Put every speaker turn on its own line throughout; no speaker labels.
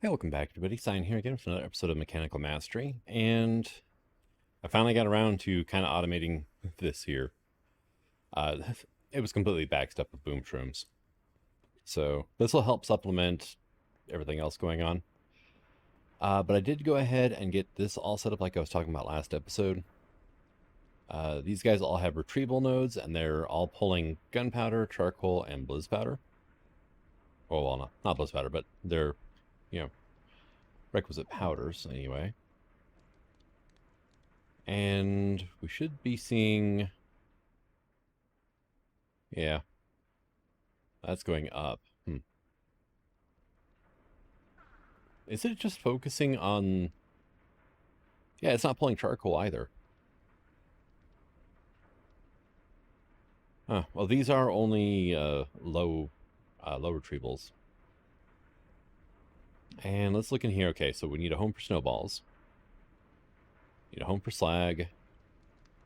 Hey, welcome back, everybody. Sign here again for another episode of Mechanical Mastery, and I finally got around to kind of automating this here. Uh, it was completely backed up with boom shrooms, so this will help supplement everything else going on. But I did go ahead and get this all set up like I was talking about last episode. These guys all have retrieval nodes, and they're all pulling gunpowder, charcoal, and bliss powder. Well, not bliss powder, but they're, you know, requisite powders anyway. And we should be seeing, yeah, that's going up. Is it just focusing on, yeah, it's not pulling charcoal either. Huh. Well, these are only low retrievals. And let's look in here. Okay, so we need a home for snowballs. Need a home for slag.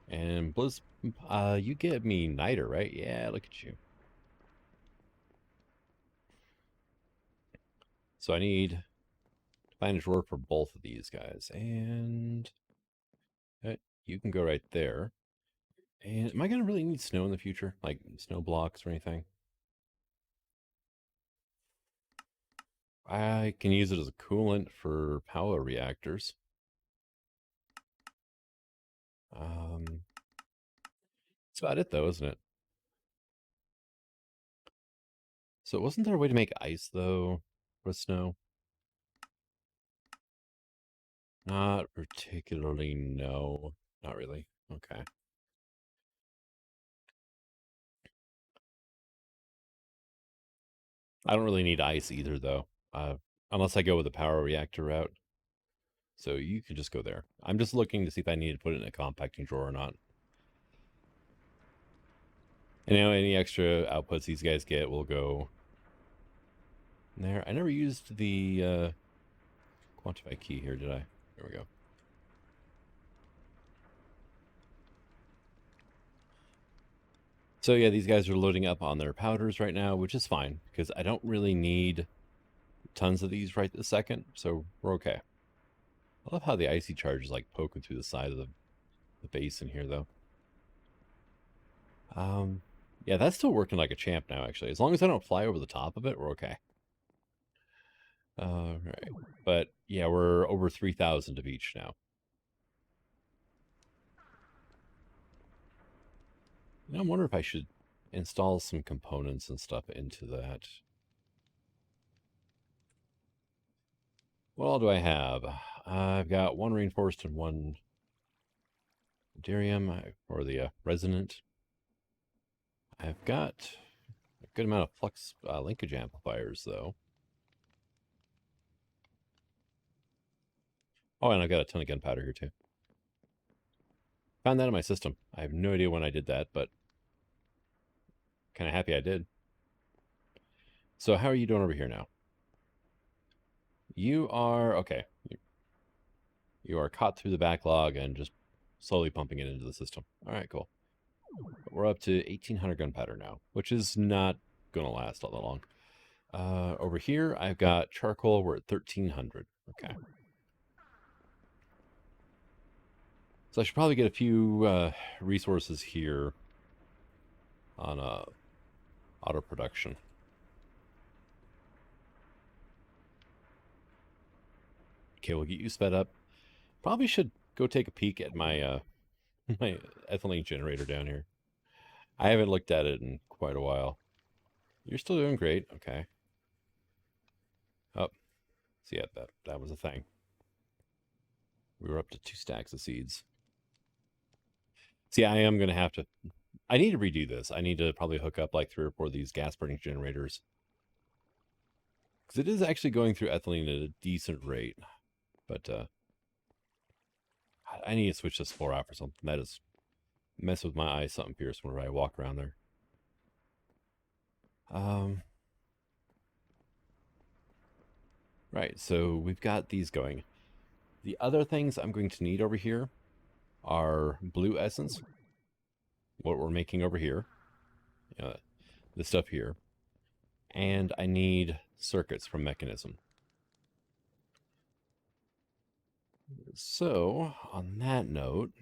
And Blizz, you give me niter, right? Yeah, look at you. So I need to find a drawer for both of these guys. And you can go right there. And am I going to really need snow in the future? Like snow blocks or anything? I can use it as a coolant for power reactors. That's about it, though, isn't it? So wasn't there a way to make ice, though, with snow? Not particularly, no. Not really. Okay. I don't really need ice either, though, unless I go with the power reactor route. So you can just go there. I'm just looking to see if I need to put it in a compacting drawer or not. And any extra outputs these guys get will go there. I never used the quantify key here, did I? There we go. So yeah, these guys are loading up on their powders right now, which is fine because I don't really need tons of these right this second, so we're okay. I love how the icy charge is like poking through the side of the base in here, though. Yeah, that's still working like a champ now, actually. As long as I don't fly over the top of it, we're okay. Right. But yeah, we're over 3,000 of each now. I wonder if I should install some components and stuff into that. What all do I have? I've got one reinforced and one Derium, or the resonant. I've got a good amount of flux linkage amplifiers, though. Oh, and I've got a ton of gunpowder here, too. Found that in my system. I have no idea when I did that, but kind of happy I did. So how are you doing over here now? You are, okay. You are caught through the backlog and just slowly pumping it into the system. All right, cool. We're up to 1,800 gunpowder now, which is not going to last all that long. Over here, I've got charcoal. We're at 1,300. Okay. So I should probably get a few resources here on auto production. Okay, we'll get you sped up. Probably should go take a peek at my my ethylene generator down here. I haven't looked at it in quite a while. You're still doing great. Okay. Oh, so yeah, that was a thing. We were up to 2 stacks of seeds. See, I am going to have to... I need to redo this. I need to probably hook up like 3 or 4 of these gas burning generators. Because it is actually going through ethylene at a decent rate. But I need to switch this floor out for something. That is mess with my eyes something fierce whenever I walk around there. Right, so we've got these going. The other things I'm going to need over here are blue essence, what we're making over here, the stuff here, and I need circuits from mechanism. So, on that note,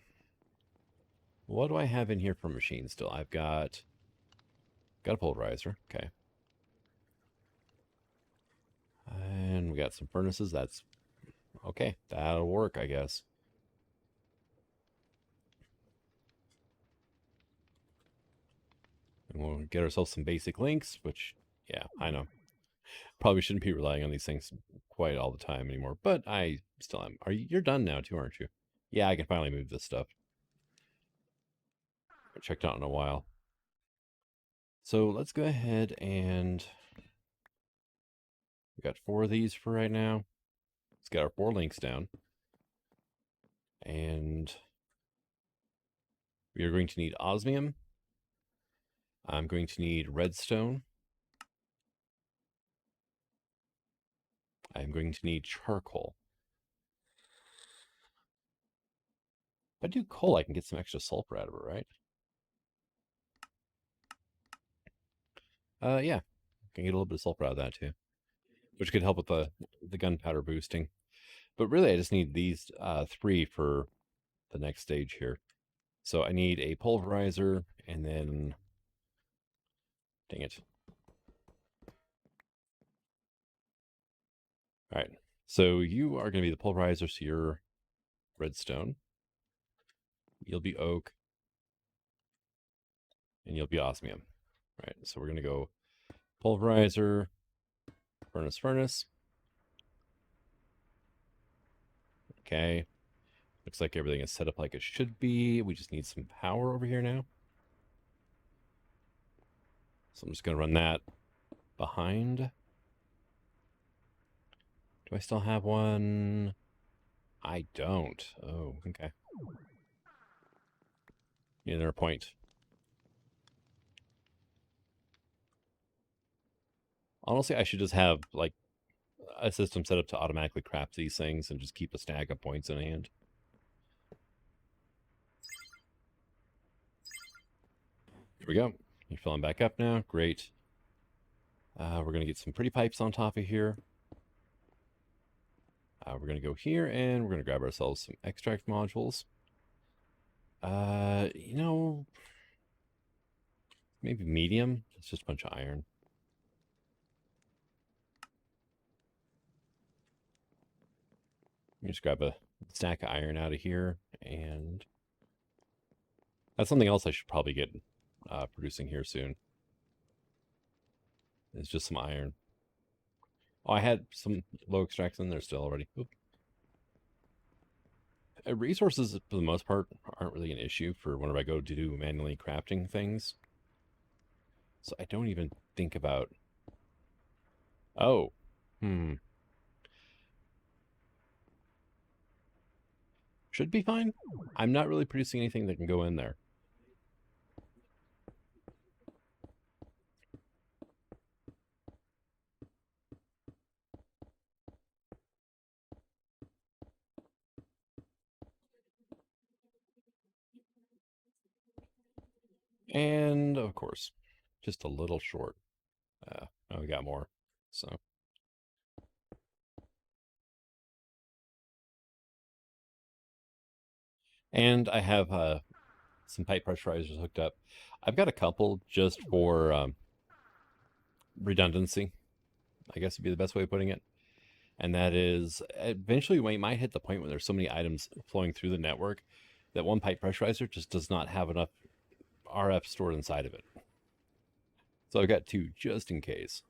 what do I have in here for machines still? I've got a pulverizer. Okay. And we got some furnaces. That's okay. That'll work, I guess. And we'll get ourselves some basic links, which, yeah, I know. Probably shouldn't be relying on these things quite all the time anymore, but I still am. You're done now too, aren't you? Yeah, I can finally move this stuff. I checked out in a while. So let's go ahead and we got 4 of these for right now. Let's get our 4 links down. And we are going to need osmium. I'm going to need redstone. I'm going to need charcoal. If I do coal, I can get some extra sulfur out of it, right? Yeah. Can get a little bit of sulfur out of that too, which could help with the gunpowder boosting. But really, I just need these 3 for the next stage here. So I need a pulverizer, and then, dang it. All right. So you are going to be the pulverizer, so you're redstone. You'll be oak, and you'll be osmium. All right. So we're going to go pulverizer, furnace. Okay. Looks like everything is set up like it should be. We just need some power over here now. So I'm just going to run that behind. Do I still have one? I don't. Oh, okay. Need another point. Honestly, I should just have, like, a system set up to automatically craft these things and just keep a stack of points in hand. Here we go. You're filling back up now. Great. We're going to get some pretty pipes on top of here. We're going to go here, and we're going to grab ourselves some extract modules. You know, maybe medium. It's just a bunch of iron. Let me just grab a stack of iron out of here, and that's something else I should probably get producing here soon. It's just some iron. Oh, I had some low extracts in there still already. Resources, for the most part, aren't really an issue for whenever I go to do manually crafting things. So I don't even think about... Oh. Should be fine. I'm not really producing anything that can go in there. And, of course, just a little short. Oh, we got more. So... And I have some pipe pressurizers hooked up. I've got a couple just for redundancy, I guess would be the best way of putting it. And that is, eventually we might hit the point where there's so many items flowing through the network that one pipe pressurizer just does not have enough RF stored inside of it. So I've got 2 just in case.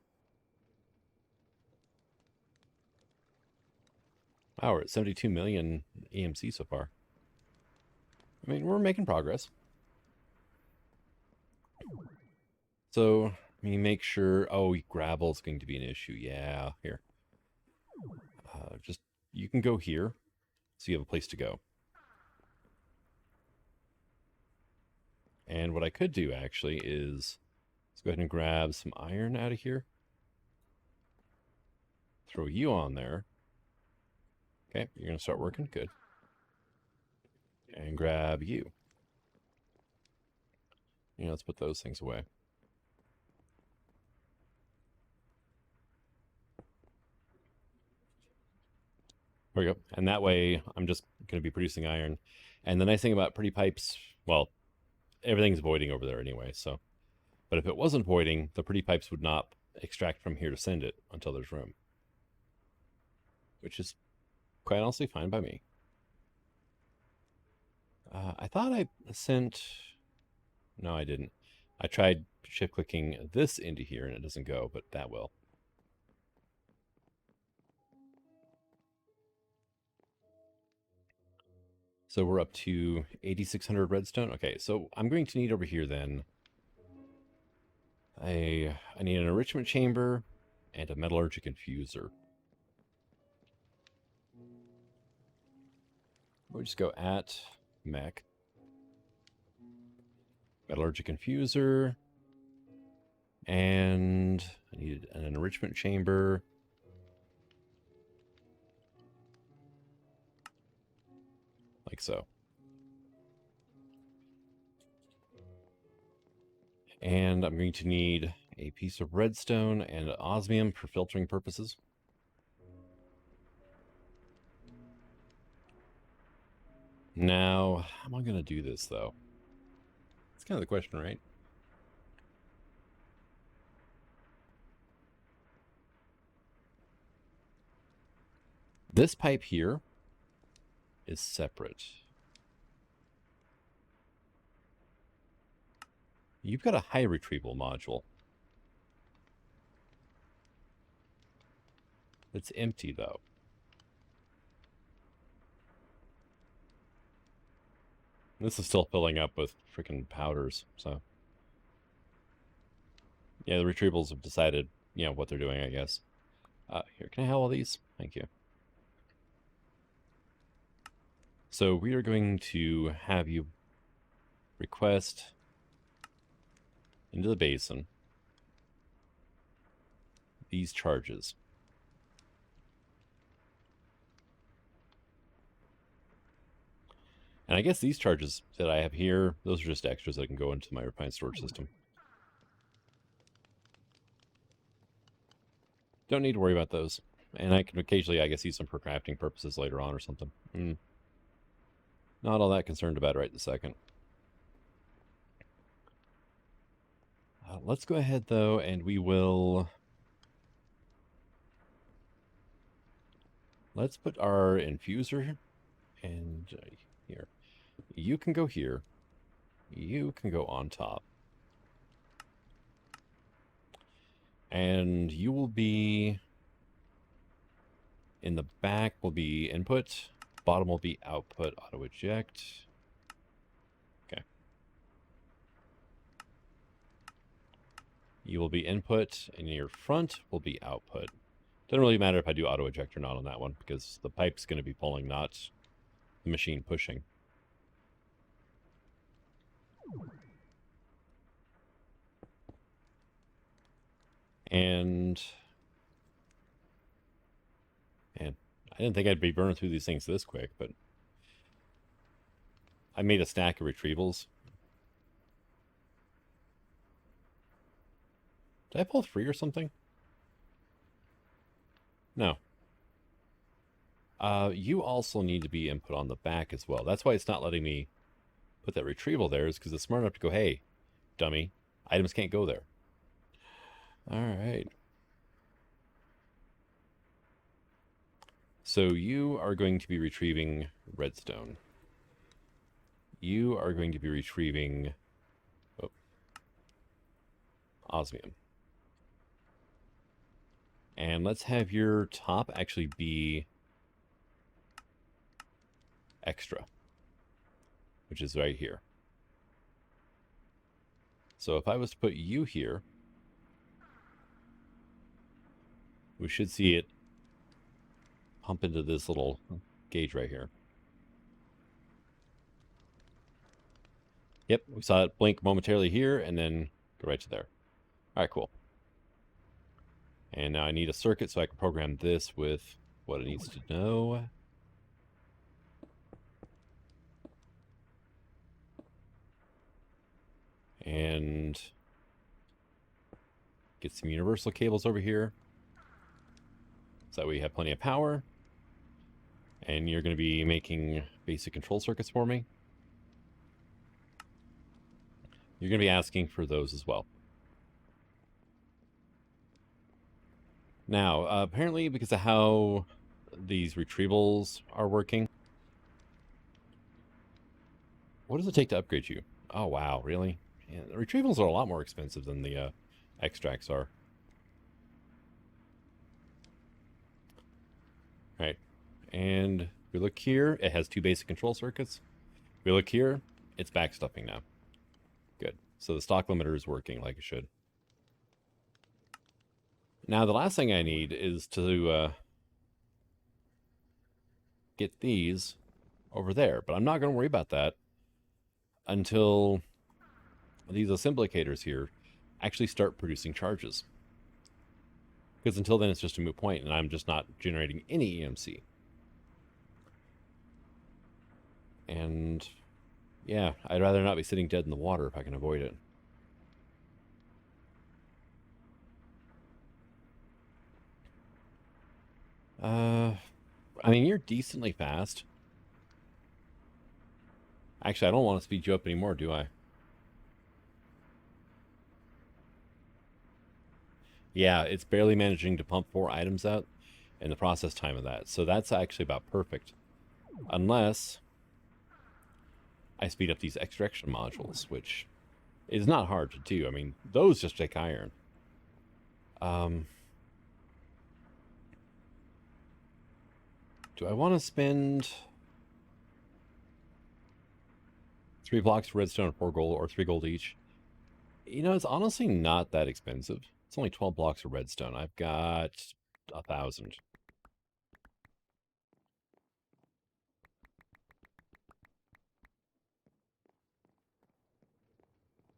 Wow, we're at 72 million EMC so far. I mean, we're making progress. So, let me make sure... Oh, gravel's going to be an issue. Yeah, here. Just, you can go here, so you have a place to go. And what I could do, actually, is... Let's go ahead and grab some iron out of here. Throw you on there. Okay, you're going to start working. Good. And grab you. Let's put those things away. There we go. And that way, I'm just going to be producing iron. And the nice thing about pretty pipes, well, everything's voiding over there anyway, so. But if it wasn't voiding, the pretty pipes would not extract from here to send it until there's room. Which is quite honestly fine by me. I thought I sent... No, I didn't. I tried shift-clicking this into here, and it doesn't go, but that will. So we're up to 8,600 redstone. Okay, so I'm going to need over here then... I need an enrichment chamber and a metallurgic infuser. We'll just go at mech. Metallurgic infuser. And I need an enrichment chamber. Like so. And I'm going to need a piece of redstone and osmium for filtering purposes. Now, how am I going to do this, though? That's kind of the question, right? This pipe here is separate. You've got a high retrieval module. It's empty, though. This is still filling up with freaking powders, so. Yeah, the retrievals have decided, you know, what they're doing, I guess. Here, can I have all these? Thank you. So we are going to have you request into the basin these charges. And I guess these charges that I have here, those are just extras that can go into my refined storage system. Don't need to worry about those. And I can occasionally, I guess, use them for crafting purposes later on or something. Not all that concerned about it right this second. Let's go ahead, though, and we will... Let's put our infuser and here. You can go here. You can go on top. And you will be... In the back will be input. Bottom will be output, auto eject. Okay. You will be input, and your front will be output. Doesn't really matter if I do auto eject or not on that one, because the pipe's going to be pulling, not the machine pushing. And I didn't think I'd be burning through these things this quick, but I made a stack of retrievals. Did I pull 3 or something? No. You also need to be input on the back as well. That's why it's not letting me put that retrieval there, is because it's smart enough to go, hey, dummy, items can't go there. All right. So you are going to be retrieving redstone. You are going to be retrieving osmium. And let's have your top actually be extra, which is right here. So if I was to put you here, we should see it pump into this little gauge right here. Yep, we saw it blink momentarily here and then go right to there. All right, cool. And now I need a circuit so I can program this with what it needs to know. And get some universal cables over here so that we have plenty of power. And you're going to be making basic control circuits for me. You're going to be asking for those as well. Now, apparently because of how these retrievals are working, what does it take to upgrade you? Oh, wow, really? Yeah, the retrievals are a lot more expensive than the extracts are. All right, and if we look here, it has 2 basic control circuits. If we look here, it's backstuffing now. Good. So the stock limiter is working like it should. Now, the last thing I need is to get these over there, but I'm not going to worry about that until these assemblicators here actually start producing charges. Because until then, it's just a moot point, and I'm just not generating any EMC. And yeah, I'd rather not be sitting dead in the water if I can avoid it. I mean, you're decently fast. Actually, I don't want to speed you up anymore, do I? Yeah, it's barely managing to pump 4 items out in the process time of that. So that's actually about perfect. Unless I speed up these extraction modules, which is not hard to do. I mean, those just take iron. Do I want to spend 3 blocks of redstone and 4 gold, or 3 gold each? You know, it's honestly not that expensive. It's only 12 blocks of redstone. I've got 1,000.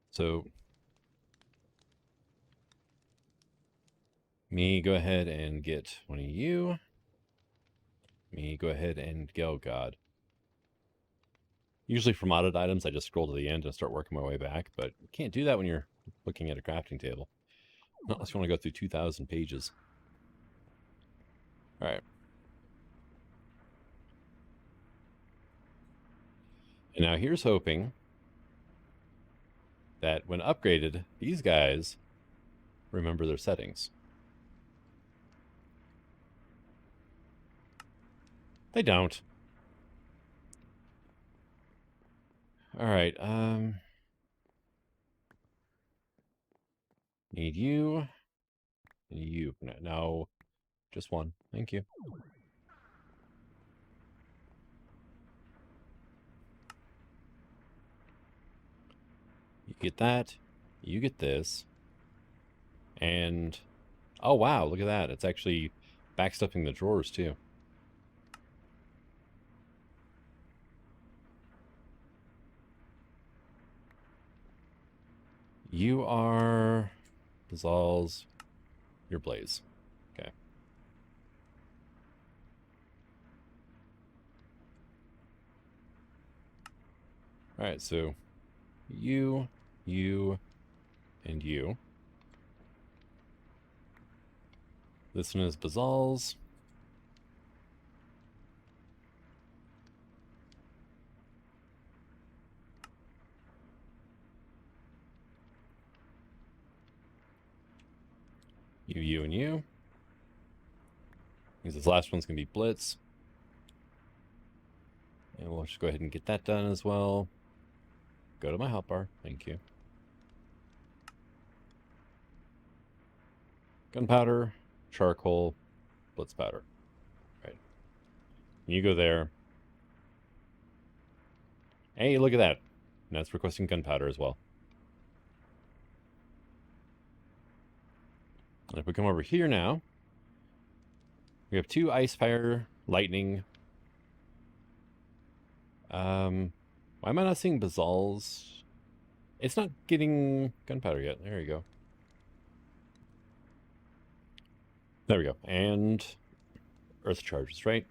So, me go ahead and get one of you. Me go ahead and go, God. Usually for modded items, I just scroll to the end and start working my way back, but you can't do that when you're looking at a crafting table. Not unless you want to go through 2,000 pages. All right. And now here's hoping that when upgraded, these guys remember their settings. They don't. All right. Need you. And you. No, just one. Thank you. You get that. You get this. And, oh wow, look at that. It's actually backstuffing the drawers too. You are Bazal's. You're Blaze. Okay. All right, so you, and you. This one is Bazal's. You, and you. Because this last one's going to be Blitz. And we'll just go ahead and get that done as well. Go to my hotbar. Thank you. Gunpowder, charcoal, Blitz powder. Right. You go there. Hey, look at that. And that's requesting gunpowder as well. And if we come over here now, we have 2 ice, fire, lightning. Why am I not seeing Bazal's? It's not getting gunpowder yet. There you go. There we go. And earth charges, right?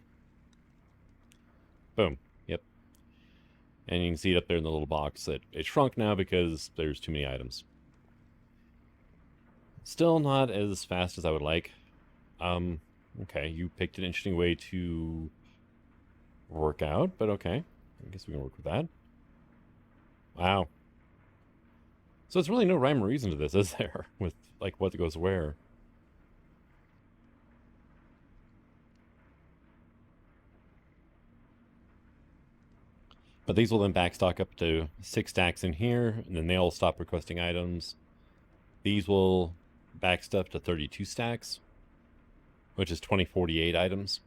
Boom. Yep. And you can see it up there in the little box that it shrunk now because there's too many items. Still not as fast as I would like. Okay, you picked an interesting way to work out, but okay. I guess we can work with that. Wow. So it's really no rhyme or reason to this, is there? With, like, what goes where. But these will then backstock up to 6 stacks in here, and then they'll stop requesting items. These will backstuff to 32 stacks, which is 2048 items.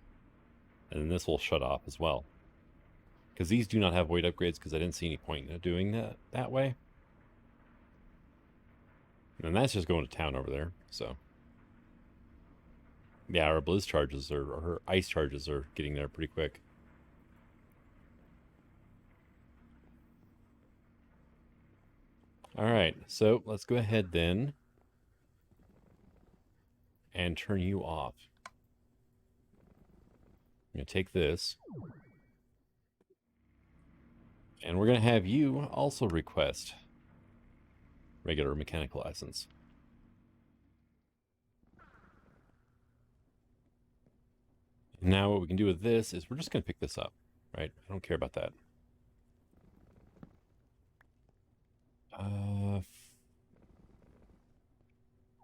And then this will shut off as well. Because these do not have weight upgrades, because I didn't see any point in doing that way. And that's just going to town over there, so. Yeah, our blizz charges or her ice charges are getting there pretty quick. All right, so let's go ahead then and turn you off. I'm going to take this. And we're going to have you also request regular mechanical license. Now what we can do with this is we're just going to pick this up, right? I don't care about that.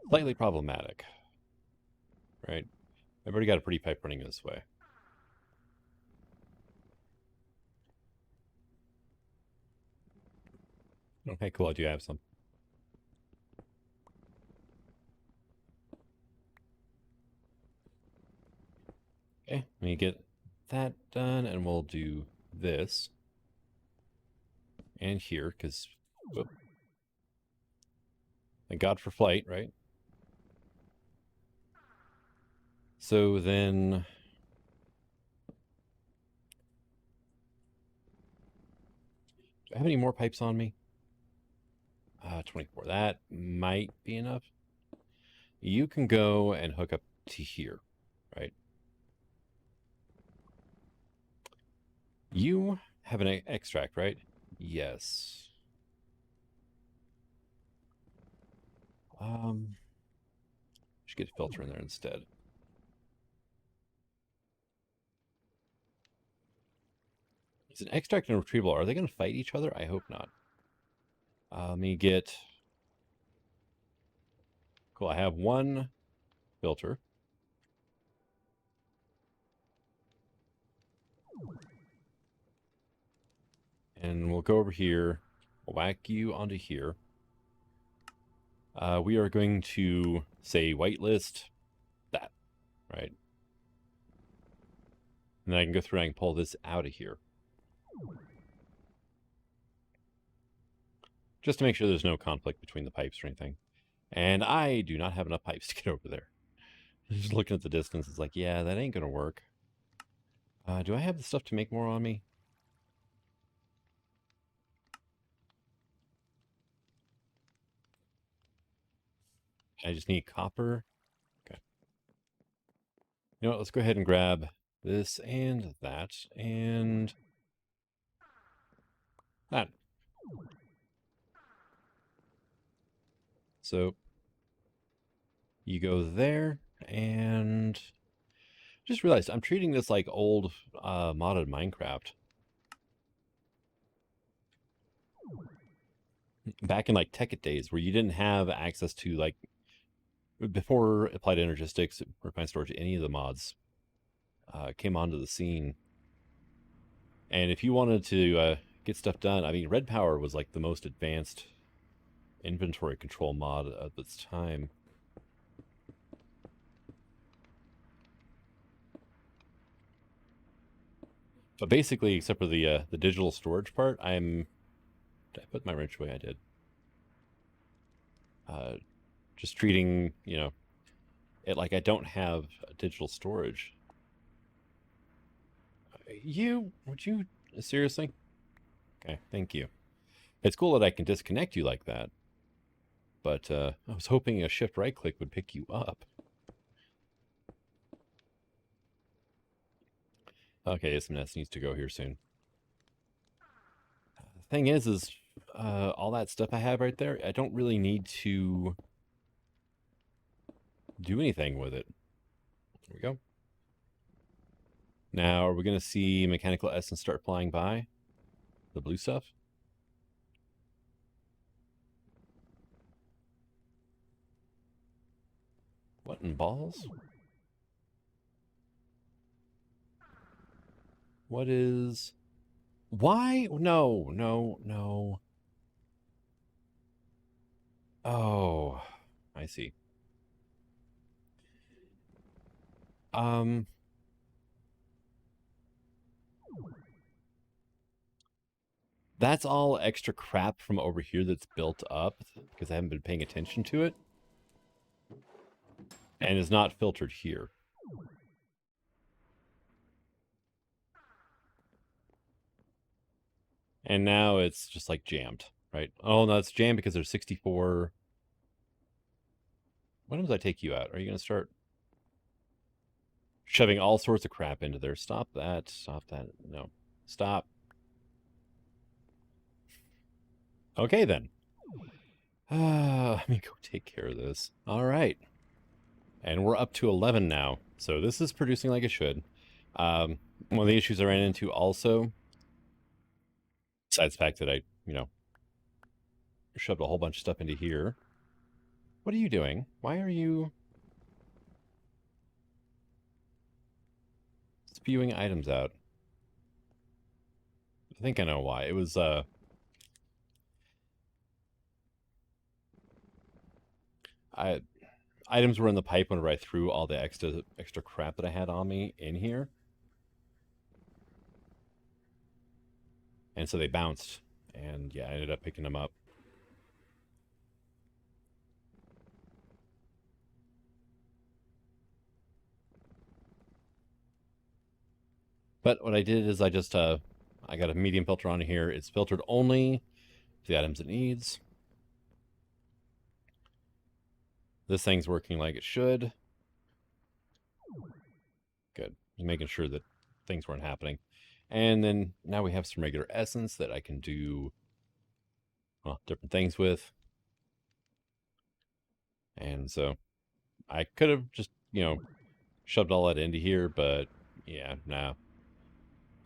Slightly problematic, right? I've already got a pretty pipe running this way. Okay, cool. I do have some. Okay, let me get that done, and we'll do this. And here, because... Thank God for flight, right? So then... Do I have any more pipes on me? 24. That might be enough. You can go and hook up to here, right? You have an extract, right? Yes. Should get a filter in there instead. Is an extract and a retrieval, are they going to fight each other? I hope not. Let me get... Cool, I have one filter. And we'll go over here. We'll whack you onto here. We are going to say whitelist that, right? And then I can go through and I can pull this out of here. Just to make sure there's no conflict between the pipes or anything. And I do not have enough pipes to get over there. Just looking at the distance, it's like, yeah, that ain't going to work. Do I have the stuff to make more on me? I just need copper. Okay. You know what? Let's go ahead and grab this and that and that. So you go there, and just realized I'm treating this like old modded Minecraft. Back in like Tekkit days where you didn't have access to, like, before Applied Energistics, Refined Storage, any of the mods came onto the scene. And if you wanted to get stuff done, I mean, Red Power was like the most advanced inventory control mod at this time. But basically, except for the digital storage part, did I put my wrench away? I did. Just treating, you know, it like I don't have digital storage. Would you, seriously? Okay, thank you. It's cool that I can disconnect you like that. But I was hoping a shift right click would pick you up. Okay, SMS needs to go here soon. The thing is all that stuff I have right there, I don't really need to do anything with it. There we go. Now, are we going to see mechanical essence start flying by? The blue stuff? What in balls? What is... Why? No, no, no. Oh, I see. That's all extra crap from over here that's built up because I haven't been paying attention to it. And is not filtered here. And now it's just like jammed, right? Oh, no, it's jammed because there's 64. When does I take you out? Are you going to start shoving all sorts of crap into there? Stop that. Stop that. No. Stop. Okay, then. Let me go take care of this. All right. And we're up to 11 now. So this is producing like it should. One of the issues I ran into also, besides the fact that I, shoved a whole bunch of stuff into here. What are you doing? Why are you spewing items out? I think I know why. It was, items were in the pipe whenever I threw all the extra crap that I had on me in here. And so they bounced. And yeah, I ended up picking them up. But what I did is I just, I got a medium filter on here. It's filtered only the items it needs. This thing's working like it should. Good. Just making sure that things weren't happening. And then now we have some regular essence that I can do, well, different things with. And so I could have just, shoved all that into here, but yeah, nah.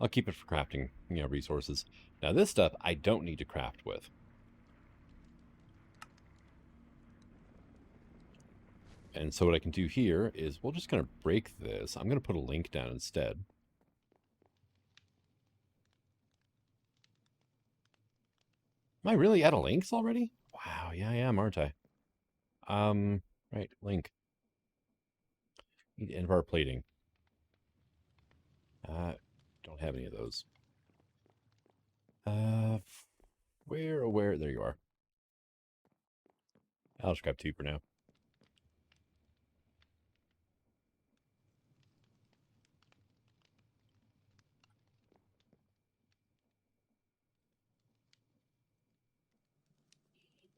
I'll keep it for crafting, resources. Now this stuff I don't need to craft with. And so what I can do here is we're just going to break this. I'm going to put a link down instead. Am I really out of links already? Wow, yeah, I am, aren't I? Right, link. Need end of our plating. Don't have any of those. Where? There you are. I'll just grab 2 for now.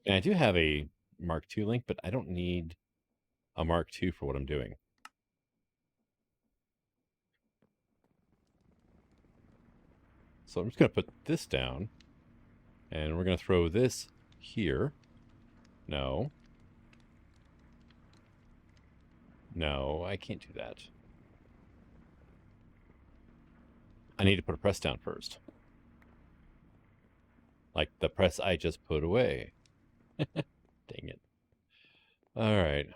And I do have a Mark II link, but I don't need a Mark II for what I'm doing. So I'm just going to put this down. And we're going to throw this here. No. No, I can't do that. I need to put a press down first. Like the press I just put away. Dang it. All right.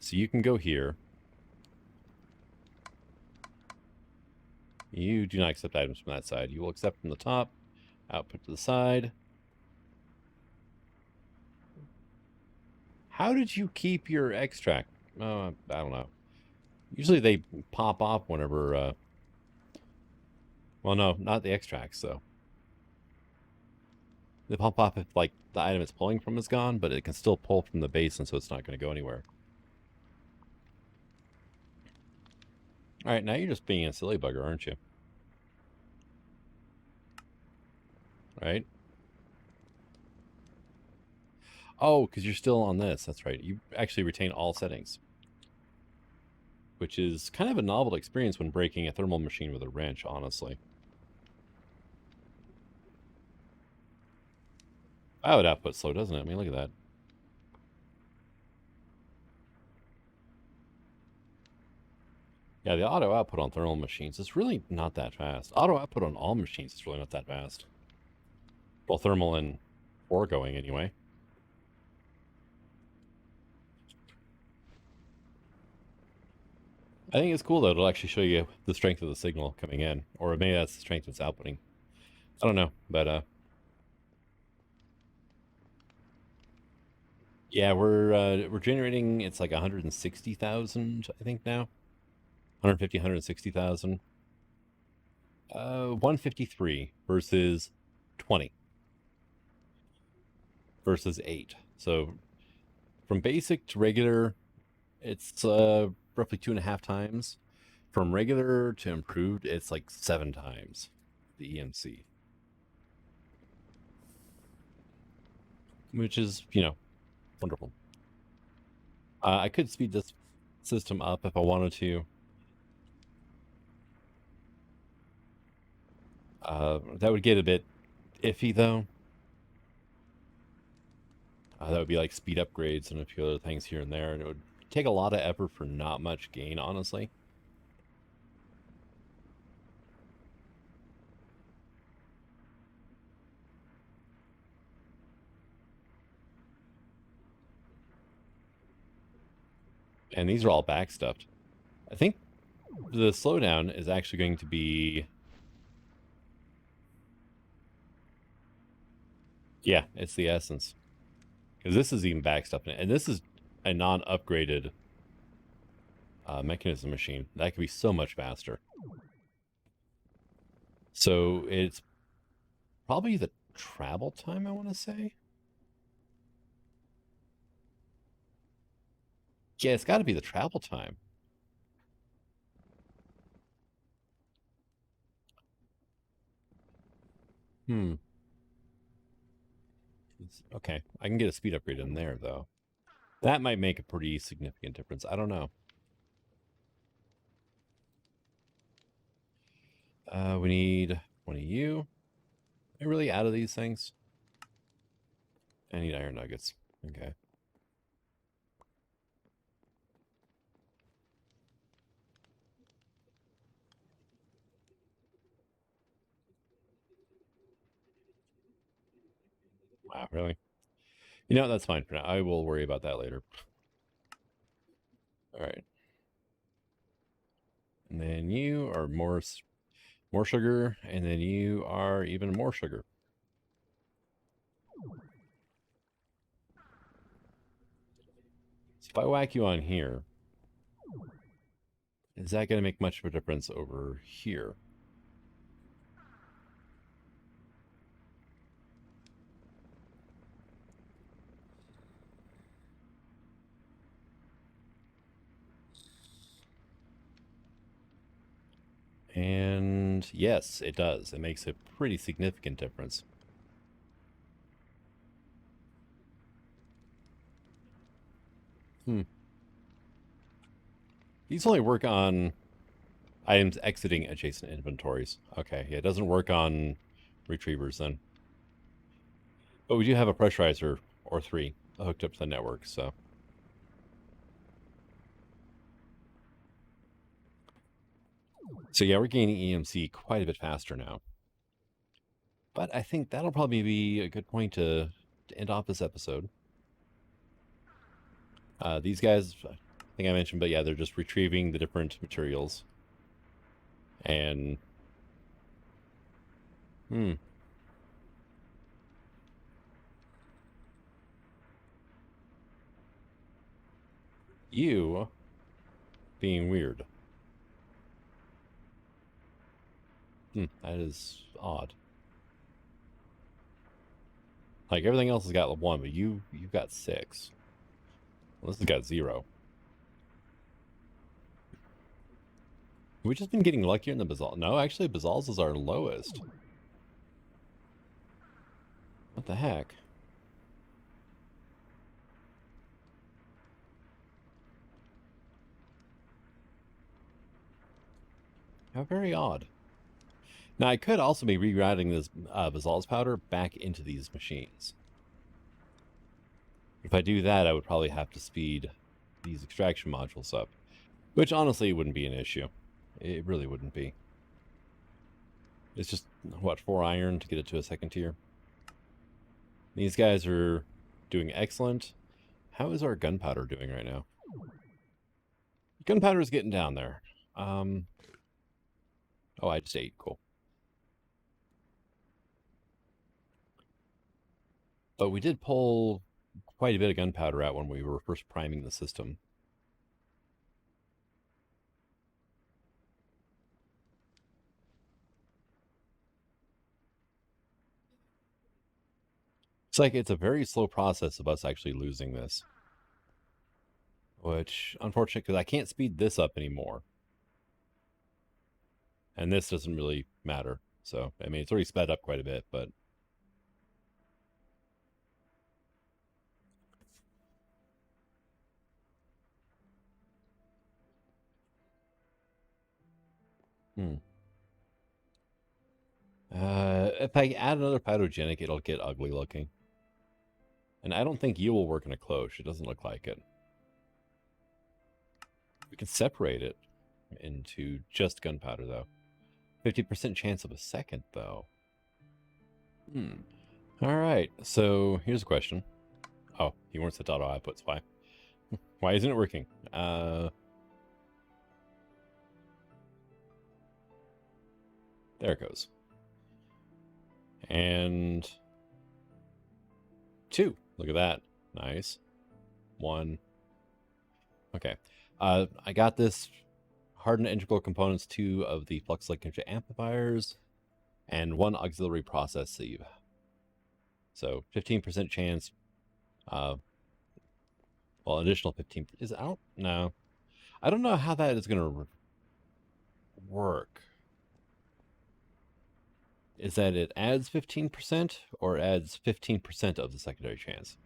So you can go here. You do not accept items from that side. You will accept from the top, output to the side. How did you keep your extract? Oh, I don't know. Usually they pop off whenever, well, no, not the extracts, though. They pop off if, like, the item it's pulling from is gone, but it can still pull from the base, and so it's not going to go anywhere. All right, now you're just being a silly bugger, aren't you? Right? Oh, because you're still on this. That's right. You actually retain all settings. Which is kind of a novel experience when breaking a thermal machine with a wrench, honestly. Wow, it outputs slow, doesn't it? I mean, look at that. Yeah, the auto output on thermal machines is really not that fast. Auto output on all machines is really not that fast. Well, thermal and foregoing anyway. I think it's cool though. It'll actually show you the strength of the signal coming in, or maybe that's the strength it's outputting. I don't know, but yeah, we're generating. It's like 160,000, I think now. 150, 160,000. 153 versus 20 versus 8. So from basic to regular, it's roughly 2.5 times. From regular to improved, it's like 7 times the EMC. Which is, wonderful. I could speed this system up if I wanted to. That would get a bit iffy, though. That would be like speed upgrades and a few other things here and there, and it would take a lot of effort for not much gain, honestly. And these are all backstuffed. I think the slowdown is actually going to be... Yeah, it's the essence. Because this is even backstuffed. And this is a non-upgraded mechanism machine. That could be so much faster. So it's probably the travel time, I want to say. Yeah, it's got to be the travel time. Okay, I can get a speed upgrade in there, though. That might make a pretty significant difference. I don't know. We need one of you. Am I really out of these things? I need iron nuggets. Okay. Wow, really? You know, that's fine for now. I will worry about that later. All right. And then you are more sugar, and then you are even more sugar. So if I whack you on here, is that going to make much of a difference over here? And yes, it does. It makes a pretty significant difference. These only work on items exiting adjacent inventories. Okay, yeah, it doesn't work on retrievers then. But we do have a pressurizer or 3 hooked up to the network, so. So yeah, we're gaining EMC quite a bit faster now. But I think that'll probably be a good point to end off this episode. These guys, I think I mentioned, but yeah, they're just retrieving the different materials. And... You being weird. That is odd. Like, everything else has got 1, but you've got 6. Well, this has got 0. We've just been getting luckier in the basalt. No, actually, basalts is our lowest. What the heck? How very odd. Now, I could also be rerouting this basalts powder back into these machines. If I do that, I would probably have to speed these extraction modules up, which honestly wouldn't be an issue. It really wouldn't be. It's just, what, 4 iron to get it to a second tier? These guys are doing excellent. How is our gunpowder doing right now? Gunpowder is getting down there. Oh, I just ate. Cool. But we did pull quite a bit of gunpowder out when we were first priming the system. It's like it's a very slow process of us actually losing this. Which, unfortunate, because I can't speed this up anymore. And this doesn't really matter. So, I mean, it's already sped up quite a bit, but... if I add another pathogenic, it'll get ugly looking. And I don't think you will work in a cloche. It doesn't look like it. We can separate it into just gunpowder, though. 50% chance of a second, though. Alright, so here's a question. Oh, he wants the auto outputs. Why? Why isn't it working? There it goes. And 2. Look at that. Nice. 1. Okay. I got this hardened integral components, 2 of the flux linkage amplifiers, and 1 auxiliary process sieve. So 15% chance. Well, additional 15 is out. No, I don't know how that is going to work. Is that it adds 15% or adds 15% of the secondary chance?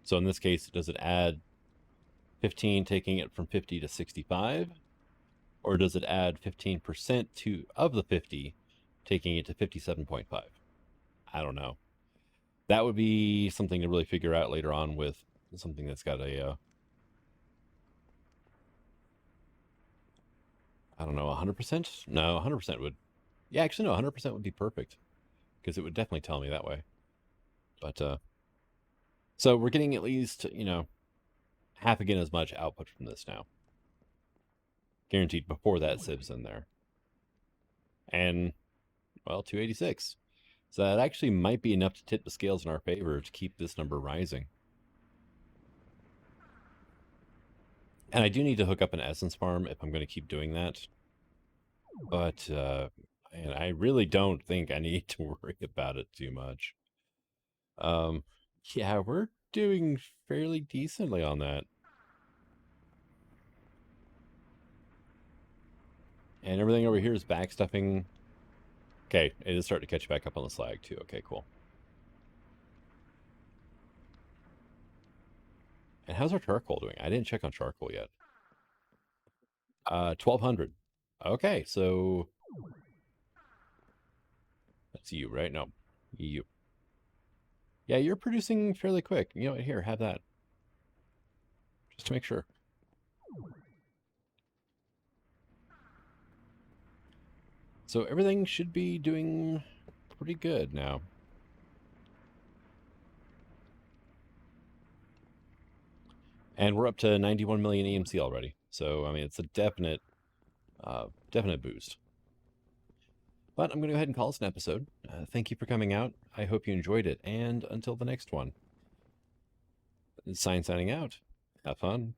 So in this case, does it add 15, taking it from 50 to 65? Or does it add 15% of the 50, taking it to 57.5? I don't know. That would be something to really figure out later on with something that's got a, I don't know, 100%? No, 100% would... Yeah, actually, no, 100% would be perfect, because it would definitely tell me that way. But, so we're getting at least, you know, half again as much output from this now. Guaranteed before that sieves in there. And, well, 286. So that actually might be enough to tip the scales in our favor to keep this number rising. And I do need to hook up an essence farm if I'm going to keep doing that. But, and I really don't think I need to worry about it too much. Yeah, we're doing fairly decently on that. And everything over here is backstuffing. Okay, it is starting to catch back up on the slag too. Okay, cool. And how's our charcoal doing? I didn't check on charcoal yet. 1200. Okay, so that's you, right? No, you. Yeah, you're producing fairly quick. You know what? Here, have that. Just to make sure. So everything should be doing pretty good now. And we're up to 91 million EMC already. So, I mean, it's a definite boost. But I'm going to go ahead and call this an episode. Thank you for coming out. I hope you enjoyed it. And until the next one, signing out. Have fun.